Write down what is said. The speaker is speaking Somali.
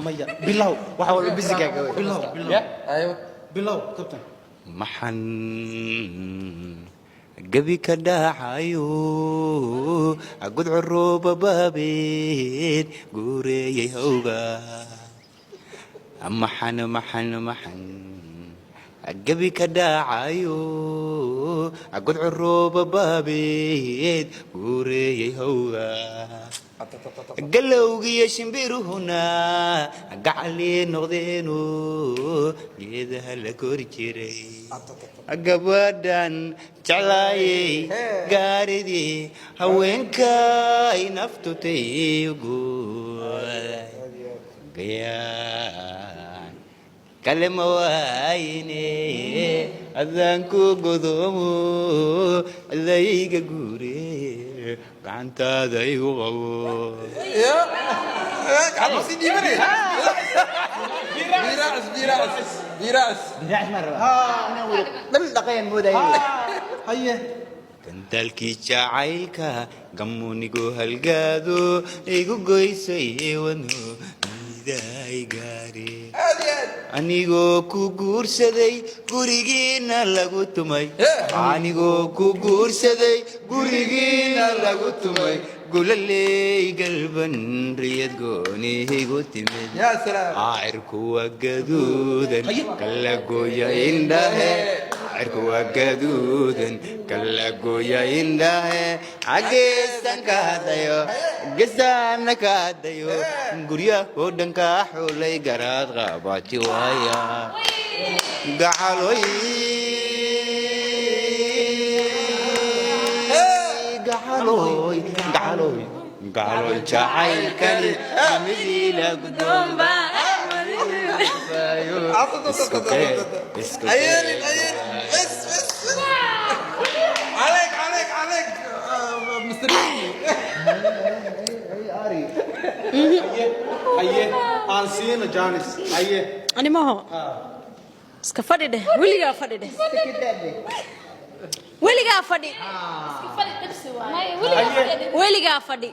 ميا بلاو وحول بزقاق بلاو ايوه بلاو كابتن maxan gabi ka dhacayo gudcurooba baabeed guureeyay hawga maxan gabi ka dhacayo gudcurooba baabeed guureeyay hawga galowgiyo shimbiruhuna gacalii noqdeenu geedaha la kori jiray gabadhan jeclaayay gaaridii haweenkay naftutay gayaan kalema waayne adaan ku godoomo adayga guure gacantaada igu qabo بيراس مرة انا اقول من دقيقة مودا هيا gantaalkii jacaylka gamunigu halgaado igu goysay wadno miday gaari anigoo ku guursaday gurigiina lagu tumay anigoo ku guursaday gurigiina lagu tumay gulaley galban riyad goonihigu timid يا سلام caacirku waa gaduudan kala gooya indhahe caacirku waa gaduudan kala gooya indhahe xaggeestan ka hadayo geestaana ka hadayo guryahoo dhan kaa xulay garaad qaabati waaya gacaloy gacaloy gacaloy gacaloy jacaylkani midii la guddoonba عيالي بس عليك عليك عليك مستريني هيا انسينا جانس هيا أنا ما هو iska fadhi dheh weligaa fadhi dheh weligaa fadhi weligaa fadhi